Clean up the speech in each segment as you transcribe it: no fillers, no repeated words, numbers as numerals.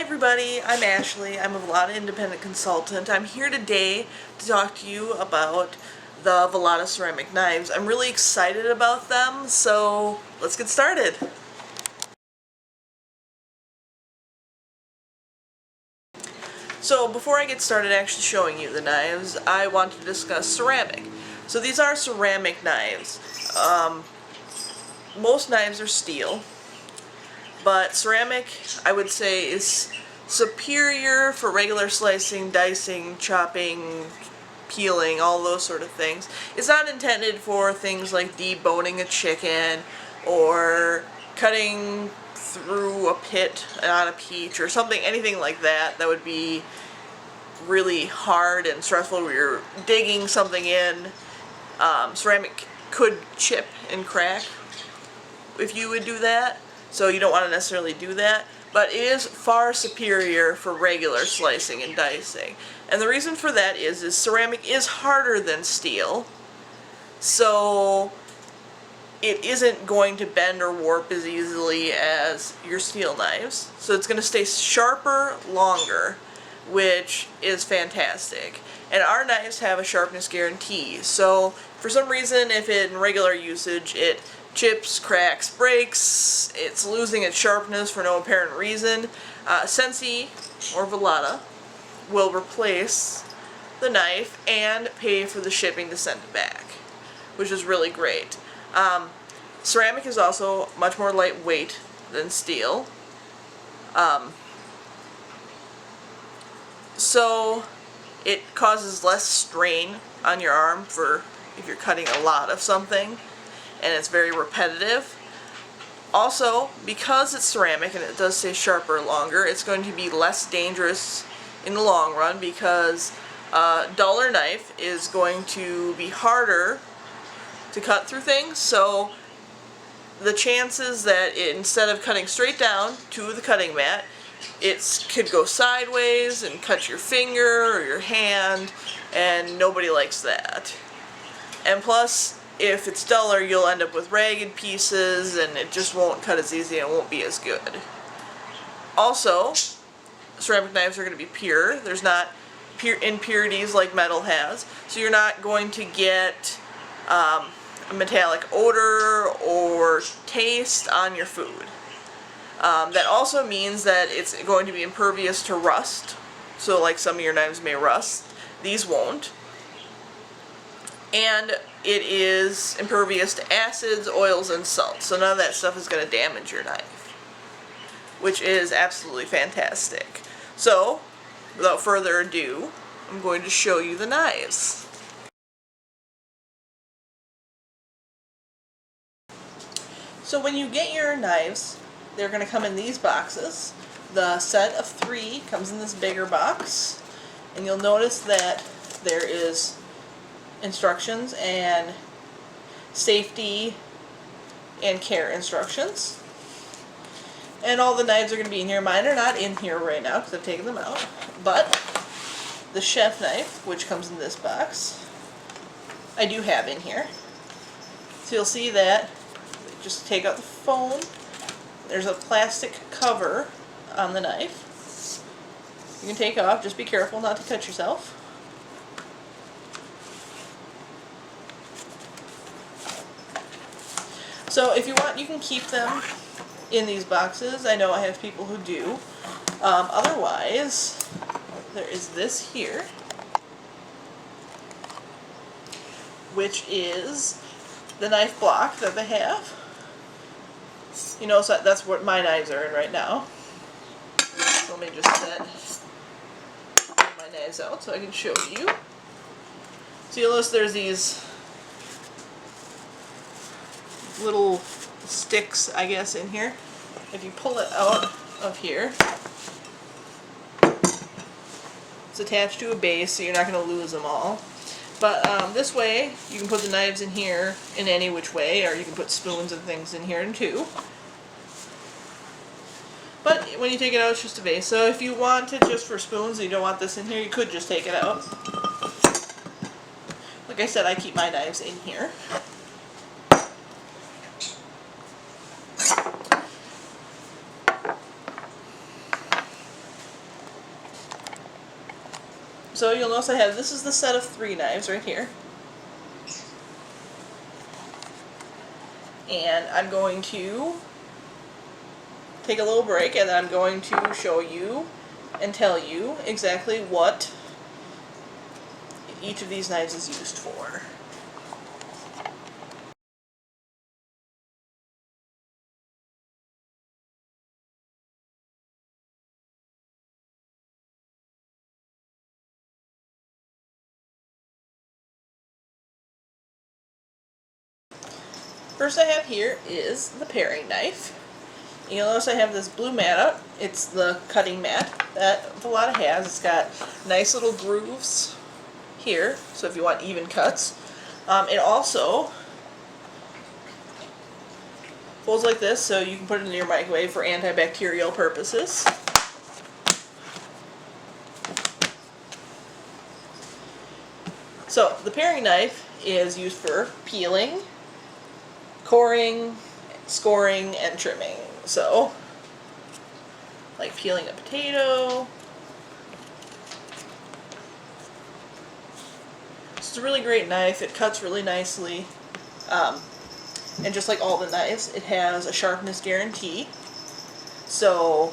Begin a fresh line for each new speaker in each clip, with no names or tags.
Hi everybody, I'm Ashley. I'm a Velata independent consultant. I'm here today to talk to you about the Velata ceramic knives. I'm really excited about them, so let's get started. So before I get started actually showing you the knives, I want to discuss ceramic. So these are ceramic knives. Most knives are steel, but ceramic, I would say, is superior for regular slicing, dicing, chopping, peeling, all those sort of things. It's not intended for things like deboning a chicken or cutting through a pit on a peach or something, anything like that that would be really hard and stressful where you're digging something in. Ceramic could chip and crack if you would do that, so you don't want to necessarily do that, but it is far superior for regular slicing and dicing. And the reason for that is ceramic is harder than steel, so it isn't going to bend or warp as easily as your steel knives, so it's going to stay sharper longer, which is fantastic. And our knives have a sharpness guarantee, so for some reason, if in regular usage it chips, cracks, breaks, it's losing its sharpness for no apparent reason, Sensi or Velata will replace the knife and pay for the shipping to send it back, which is really great. Ceramic is also much more lightweight than steel, so it causes less strain on your arm for if you're cutting a lot of something, and it's very repetitive. Also, because it's ceramic and it does stay sharper longer, it's going to be less dangerous in the long run because a duller knife is going to be harder to cut through things, so the chances that instead of cutting straight down to the cutting mat, it could go sideways and cut your finger or your hand, and nobody likes that. And plus, if it's duller, you'll end up with ragged pieces and it just won't cut as easy and it won't be as good. Also, ceramic knives are going to be pure. There's not impurities like metal has, so you're not going to get a metallic odor or taste on your food. That also means that it's going to be impervious to rust, so like some of your knives may rust, these won't. And it is impervious to acids, oils, and salts, so none of that stuff is going to damage your knife, which is absolutely fantastic. So, without further ado, I'm going to show you the knives. So when you get your knives, they're going to come in these boxes. The set of 3 comes in this bigger box, and you'll notice that there is instructions and safety and care instructions, and all the knives are going to be in here. Mine are not in here right now because I've taken them out, but the chef knife, which comes in this box, I do have in here. So you'll see that just take out the foam. There's a plastic cover on the knife you can take off. Just be careful not to cut yourself. So if you want, you can keep them in these boxes. I know I have people who do. Otherwise, there is this here, which is the knife block that they have. You know, so that's what my knives are in right now. So let me just set my knives out so I can show you. So you'll notice there's these little sticks, I guess, in here. If you pull it out of here, it's attached to a base, so you're not going to lose them all. But this way, you can put the knives in here in any which way, or you can put spoons and things in here too. But when you take it out, it's just a base. So if you want it just for spoons and you don't want this in here, you could just take it out. Like I said, I keep my knives in here. So you'll notice I have, this is the set of 3 knives right here. And I'm going to take a little break, and then I'm going to show you and tell you exactly what each of these knives is used for. First I have here is the paring knife. You'll notice I have this blue mat up. It's the cutting mat that Velata has. It's got nice little grooves here, so if you want even cuts. It also folds like this, so you can put it in your microwave for antibacterial purposes. So the paring knife is used for peeling, coring, scoring, and trimming. So, like peeling a potato. It's a really great knife. It cuts really nicely. And just like all the knives, it has a sharpness guarantee. So,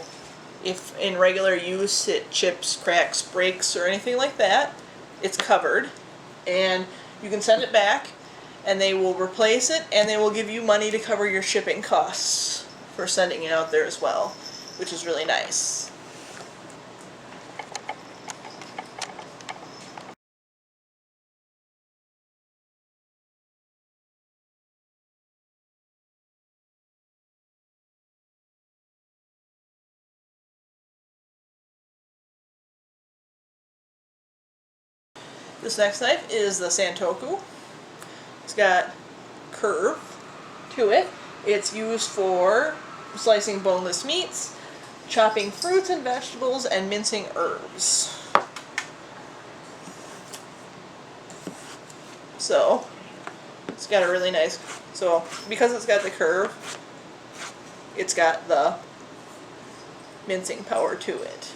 if in regular use it chips, cracks, breaks, or anything like that, it's covered. And you can send it back, and they will replace it, and they will give you money to cover your shipping costs for sending it out there as well, which is really nice. This next knife is the Santoku. It's got curve to it. It's used for slicing boneless meats, chopping fruits and vegetables, and mincing herbs. So, it's got a really nice, so because it's got the curve, it's got the mincing power to it.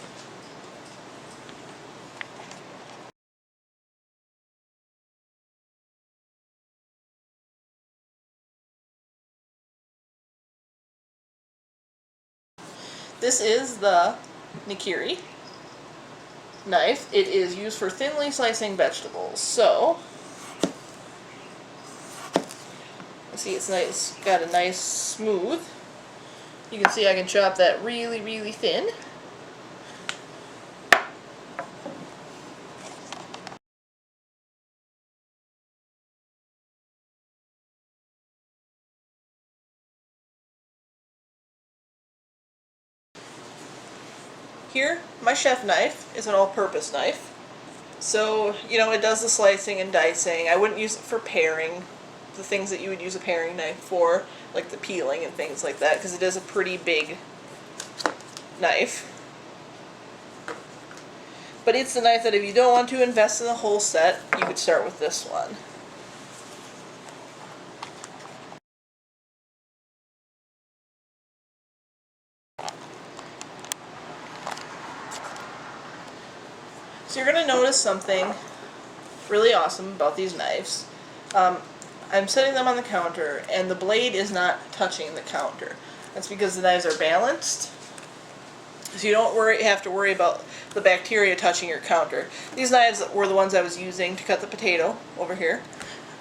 This is the Nikiri knife. It is used for thinly slicing vegetables. So, see, it's nice, got a nice smooth. You can see I can chop that really, really thin. Here, my chef knife is an all-purpose knife. So, you know, it does the slicing and dicing. I wouldn't use it for paring, the things that you would use a paring knife for, like the peeling and things like that, because it is a pretty big knife. But it's the knife that if you don't want to invest in the whole set, you could start with this one. So you're going to notice something really awesome about these knives. I'm setting them on the counter, and the blade is not touching the counter. That's because the knives are balanced, so you don't have to worry about the bacteria touching your counter. These knives were the ones I was using to cut the potato over here,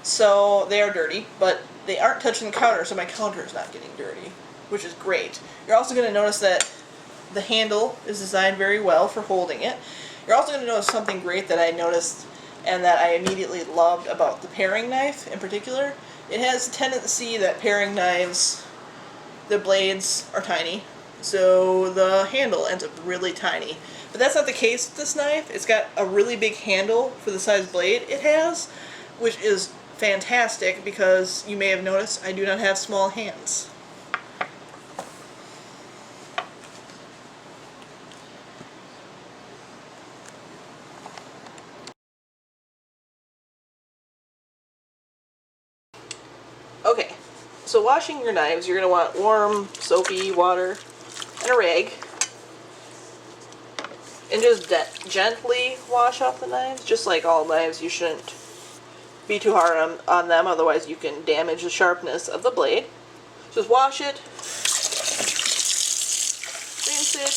so they are dirty, but they aren't touching the counter, so my counter is not getting dirty, which is great. You're also going to notice that the handle is designed very well for holding it. You're also going to notice something great that I noticed and that I immediately loved about the paring knife in particular. It has a tendency that paring knives, the blades are tiny, so the handle ends up really tiny. But that's not the case with this knife. It's got a really big handle for the size blade it has, which is fantastic because you may have noticed I do not have small hands. Okay, so washing your knives, you're going to want warm, soapy water and a rag. And just gently wash off the knives. Just like all knives, you shouldn't be too hard on them, otherwise you can damage the sharpness of the blade. Just wash it, rinse it,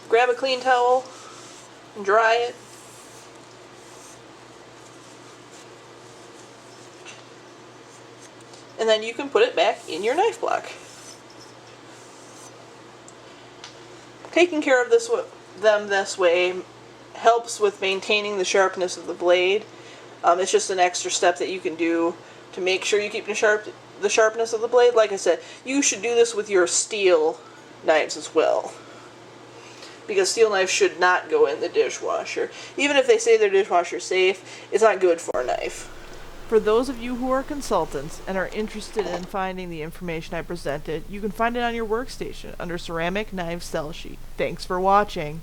grab a clean towel, and dry it. And then you can put it back in your knife block. Taking care of them this way helps with maintaining the sharpness of the blade. It's just an extra step that you can do to make sure you keep the sharpness of the blade. Like I said, you should do this with your steel knives as well, because steel knives should not go in the dishwasher. Even if they say they're dishwasher safe, it's not good for a knife. For those of you who are consultants and are interested in finding the information I presented, you can find it on your workstation under Ceramic Knife Sell Sheet. Thanks for watching.